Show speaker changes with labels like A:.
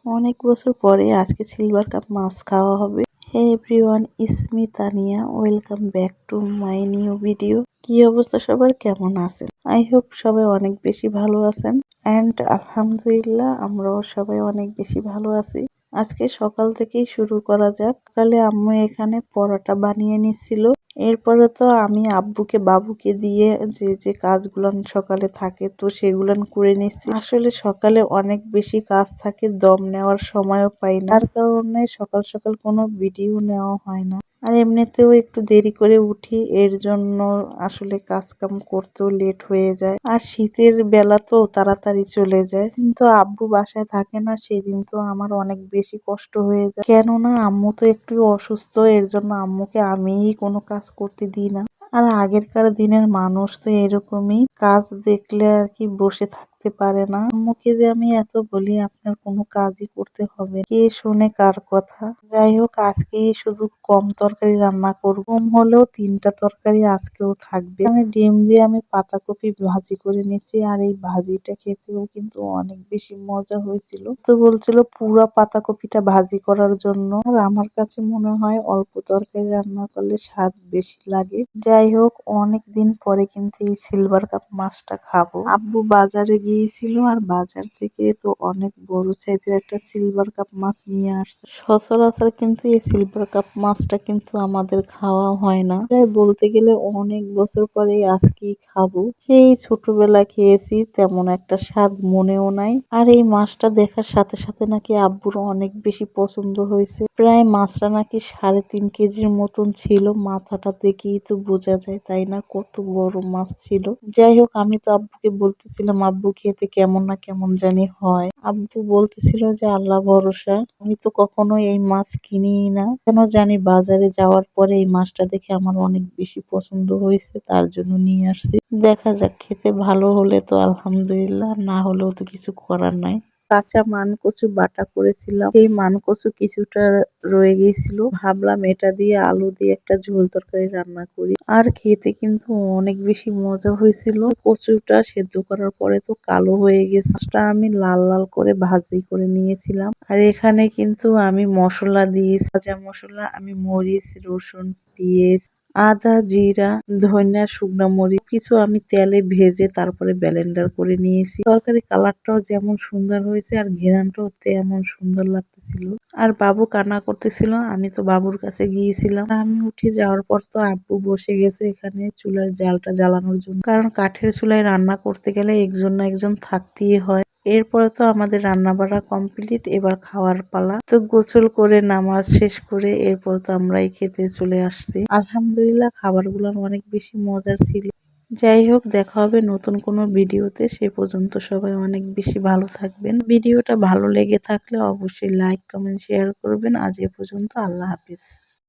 A: অনেক বছর পরে আজকে সিলভার কাপ মাছ খাওয়া হবে। Hey everyone, it's me Tania, welcome back to my new video. কি অবস্থা সবার, কেমন আছেন? আই হোপ সবাই অনেক বেশি ভালো আছেন। অ্যান্ড আলহামদুলিল্লাহ আমরাও সবাই অনেক বেশি ভালো আছি। আজকে সকাল থেকেই শুরু করা যাক। সকালে আম্মু এখানে পরোটা বানিয়ে নিচ্ছিল। এরপরে তো আমি আব্বুকে বাবুকে দিয়ে যে কাজগুলান সকালে থাকে তো সেগুলান করে নিচ্ছি। আসলে সকালে অনেক বেশি কাজ থাকে, দম নেওয়ার সময়ও পাই না, তার কারণে সকাল সকাল কোনো ভিডিও নেওয়া হয় না। আর এমনিতেও একটু দেরি করে উঠি, এর জন্য আসলে কাজ কাম করতেও লেট হয়ে যায়। আর শীতের বেলা তো তাড়াতাড়ি চলে যায়, কিন্তু আব্বু বাসায় থাকে না, সেদিন তো আমার অনেক বেশি কষ্ট হয়ে যায়। কেননা আম্মু তো একটু অসুস্থ, এর জন্য আম্মুকে আমিই কোনো কাজ করতে দিই না। আর আগেরকার দিনের মানুষ তো এরকমই, কাজ দেখলে আর কি বসে থাকতে পারে না। আম্মুকে যে আমি এত বলি আপনার কোনো কাজই করতে হবে, কে শুনে কার কথা। যাই হোক, আজকে শুধু কম তরকারি রান্না করব, কম হলেও 3টা তরকারি আজকেও থাকবে। আমি ডিম দিয়ে আমি পাতাকপি ভাজি করে নিয়েছি, আর এই ভাজিটা খেতেও কিন্তু অনেক বেশি মজা হয়েছিল। তো বলছিল পুরা পাতাকপিটা ভাজি করার জন্য, আর আমার কাছে মনে হয় অল্প তরকারি রান্না করলে স্বাদ বেশি লাগে। যাই হোক, অনেক দিন পরে কিন্তু এই সিলভার কাপ মাছটা খাবো। আব্বু বাজারে গিয়েছিল, আর বাজার থেকে তো অনেক বড় সাইজের একটা সিলভার কাপ মাছ নিয়ে আসছে। সচরাচর কিন্তু এই সিলভার কাপ মাছটা কিন্তু আমাদের খাওয়া হয় না, তাই বলতে গেলে অনেক বছর পরে আজকেই খাবো। সেই ছোটবেলা খেয়েছি, তেমন একটা স্বাদ মনেও নাই। আর এই মাছটা দেখার সাথে সাথে নাকি আব্বুর অনেক বেশি পছন্দ হয়েছে। প্রায় মাছটা নাকি 3.5 কেজির মতন ছিল, মাথাটা দেখেই তো বোঝা যায়, তাই না? কত বড় মাছ ছিল। যাই হোক, আমি তো আব্বুকে বলতেছিলাম আব্বু খেতে কেমন না কেমন জানি হয়। আব্বু বলতেছিল যে আল্লাহ ভরসা, আমি তো কখনো এই মাছ কিনিই না, কেন জানি বাজারে যাওয়ার পরে এই মাছটা দেখে আমার অনেক বেশি পছন্দ হয়েছে, তার জন্য নিয়ে আসছি। দেখা যাক, খেতে ভালো হলে তো আলহামদুলিল্লাহ, না হলেও তো কিছু করার নাই। কাঁচা মান কচু বাটা করেছিলাম, সেই মান কচু কিছুটা রয়ে গিয়েছিল, ভাবলাম এটা দিয়ে আলু দিয়ে একটা ঝোল তরকারি রান্না করি। আর খেতে কিন্তু অনেক বেশি মজা হয়েছিল। কচুটা সেদ্ধ করার পরে তো কালো হয়ে গেছে, মাছটা আমি লাল লাল করে ভাজি করে নিয়েছিলাম। আর এখানে কিন্তু আমি মশলা দিয়েছি, ভাজা মশলা, আমি মরিচ, রসুন, পেঁয়াজ, আদা, জিরা, ধনিয়া, শুকনো মরিচ কিছু আমি তেলে ভেজে তারপরে ব্লেন্ডার করে নিয়েছি। তরকারি কালারটাও যেমন সুন্দর হয়েছে আর ঘ্রাণটাও তেমন সুন্দর লাগতেছিল। আর বাবু কান্না করতেছিল, আমি তো বাবুর কাছে গিয়েছিলাম। আমি উঠে যাওয়ার পর তো আব্বু বসে গেছে এখানে চুলার জালটা জ্বালানোর জন্য, কারণ কাঠের চুলায় রান্না করতে গেলে একজন না একজন থাকতেই হয়। এরপরে তো আমাদের রান্না বাড়া কমপ্লিট, এবার খাওয়ার পালা। তো গোসল করে নামাজ শেষ করে এরপর তো আমরাই খেতে চলে আসছি। আলহামদুলিল্লাহ, খাবারগুলো অনেক বেশি মজার ছিল। যাই হোক, দেখা হবে নতুন কোনো ভিডিওতে, সে পর্যন্ত সবাই অনেক বেশি ভালো থাকবেন। ভিডিওটা ভালো লেগে থাকলে অবশ্যই লাইক, কমেন্ট, শেয়ার করবেন। আজ এ পর্যন্ত, আল্লাহ হাফিজ।